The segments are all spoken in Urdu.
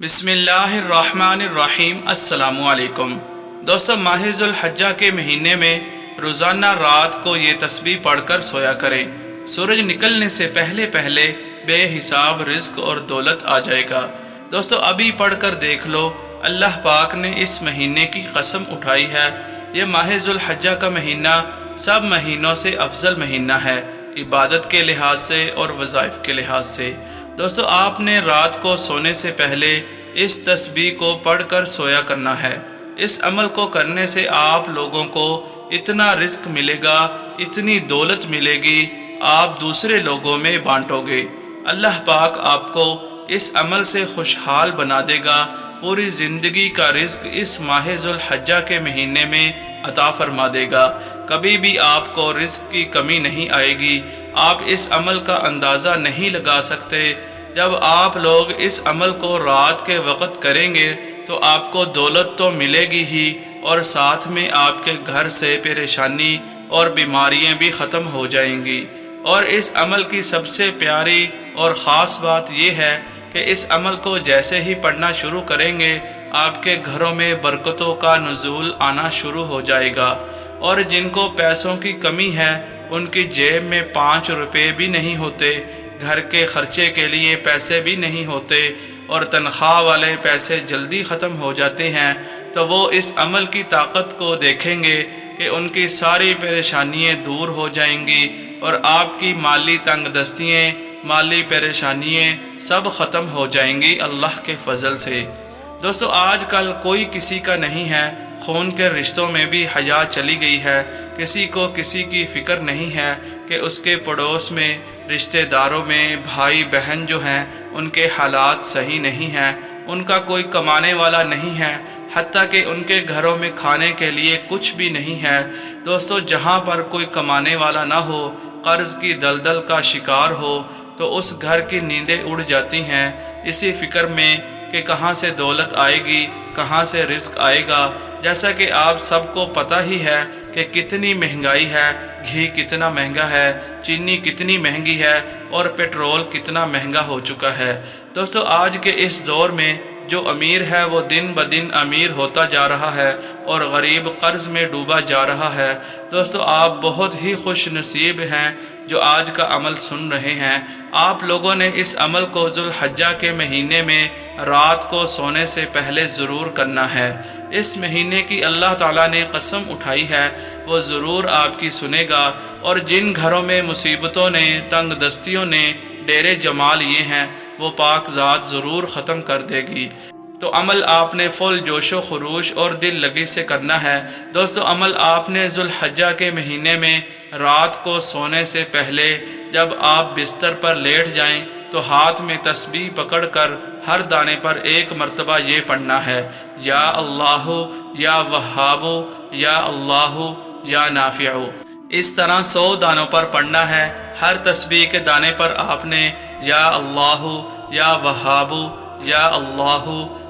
بسم اللہ الرحمن الرحیم۔ السلام علیکم دوستو، ماہ ذو الحجہ کے مہینے میں روزانہ رات کو یہ تسبیح پڑھ کر سویا کریں۔ سورج نکلنے سے پہلے پہلے بے حساب رزق اور دولت آ جائے گا۔ دوستو ابھی پڑھ کر دیکھ لو، اللہ پاک نے اس مہینے کی قسم اٹھائی ہے۔ یہ ماہ ذو الحجہ کا مہینہ سب مہینوں سے افضل مہینہ ہے، عبادت کے لحاظ سے اور وظائف کے لحاظ سے۔ دوستو آپ نے رات کو سونے سے پہلے اس تسبیح کو پڑھ کر سویا کرنا ہے۔ اس عمل کو کرنے سے آپ لوگوں کو اتنا رزق ملے گا، اتنی دولت ملے گی، آپ دوسرے لوگوں میں بانٹو گے۔ اللہ پاک آپ کو اس عمل سے خوشحال بنا دے گا، پوری زندگی کا رزق اس ماہ ذو الحجہ کے مہینے میں عطا فرما دے گا۔ کبھی بھی آپ کو رزق کی کمی نہیں آئے گی۔ آپ اس عمل کا اندازہ نہیں لگا سکتے۔ جب آپ لوگ اس عمل کو رات کے وقت کریں گے تو آپ کو دولت تو ملے گی ہی، اور ساتھ میں آپ کے گھر سے پریشانی اور بیماریاں بھی ختم ہو جائیں گی۔ اور اس عمل کی سب سے پیاری اور خاص بات یہ ہے کہ اس عمل کو جیسے ہی پڑھنا شروع کریں گے، آپ کے گھروں میں برکتوں کا نزول آنا شروع ہو جائے گا۔ اور جن کو پیسوں کی کمی ہے، ان کی جیب میں 5 روپے بھی نہیں ہوتے، گھر کے خرچے کے لیے پیسے بھی نہیں ہوتے، اور تنخواہ والے پیسے جلدی ختم ہو جاتے ہیں، تو وہ اس عمل کی طاقت کو دیکھیں گے کہ ان کی ساری پریشانیاں دور ہو جائیں گی، اور آپ کی مالی تنگ دستیاں، مالی پریشانیاں سب ختم ہو جائیں گی اللہ کے فضل سے۔ دوستو آج کل کوئی کسی کا نہیں ہے، خون کے رشتوں میں بھی حیا چلی گئی ہے۔ کسی کو کسی کی فکر نہیں ہے کہ اس کے پڑوس میں، رشتہ داروں میں، بھائی بہن جو ہیں ان کے حالات صحیح نہیں ہیں، ان کا کوئی کمانے والا نہیں ہے، حتیٰ کہ ان کے گھروں میں کھانے کے لیے کچھ بھی نہیں ہے۔ دوستو جہاں پر کوئی کمانے والا نہ ہو، قرض کی دلدل کا شکار ہو، تو اس گھر کی نیندیں اڑ جاتی ہیں، اسی فکر میں کہ کہاں سے دولت آئے گی، کہاں سے رزق آئے گا۔ جیسا کہ آپ سب کو پتہ ہی ہے کہ کتنی مہنگائی ہے، گھی کتنا مہنگا ہے، چینی کتنی مہنگی ہے، اور پیٹرول کتنا مہنگا ہو چکا ہے۔ دوستو آج کے اس دور میں جو امیر ہے وہ دن بدن امیر ہوتا جا رہا ہے، اور غریب قرض میں ڈوبا جا رہا ہے۔ دوستو آپ بہت ہی خوش نصیب ہیں جو آج کا عمل سن رہے ہیں۔ آپ لوگوں نے اس عمل کو ذو الحجہ کے مہینے میں رات کو سونے سے پہلے ضرور کرنا ہے۔ اس مہینے کی اللہ تعالیٰ نے قسم اٹھائی ہے، وہ ضرور آپ کی سنے گا، اور جن گھروں میں مصیبتوں نے، تنگ دستیوں نے ڈیرے جما لیے ہیں، وہ پاک ذات ضرور ختم کر دے گی۔ تو عمل آپ نے فل جوش و خروش اور دل لگی سے کرنا ہے۔ دوستو عمل آپ نے ذو الحجہ کے مہینے میں رات کو سونے سے پہلے جب آپ بستر پر لیٹ جائیں تو ہاتھ میں تسبیح پکڑ کر ہر دانے پر ایک مرتبہ یہ پڑھنا ہے، یا اللہ یا وہاب یا اللہ یا نافع۔ اس طرح 100 دانوں پر پڑھنا ہے۔ ہر تسبیح کے دانے پر آپ نے یا اللہ یا وہاب یا اللہ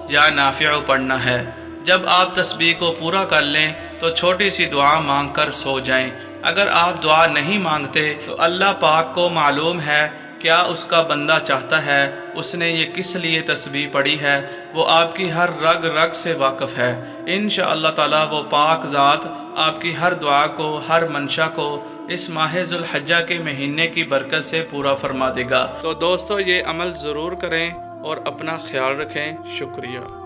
یا نافع پڑھنا ہے۔ جب آپ تسبیح کو پورا کر لیں تو چھوٹی سی دعا مانگ کر سو جائیں۔ اگر آپ دعا نہیں مانگتے تو اللہ پاک کو معلوم ہے کیا اس کا بندہ چاہتا ہے، اس نے یہ کس لیے تسبیح پڑھی ہے، وہ آپ کی ہر رگ رگ سے واقف ہے۔ انشاءاللہ تعالیٰ وہ پاک ذات آپ کی ہر دعا کو، ہر منشا کو اس ماہ ذو الحجہ کے مہینے کی برکت سے پورا فرما دے گا۔ تو دوستو یہ عمل ضرور کریں اور اپنا خیال رکھیں۔ شکریہ۔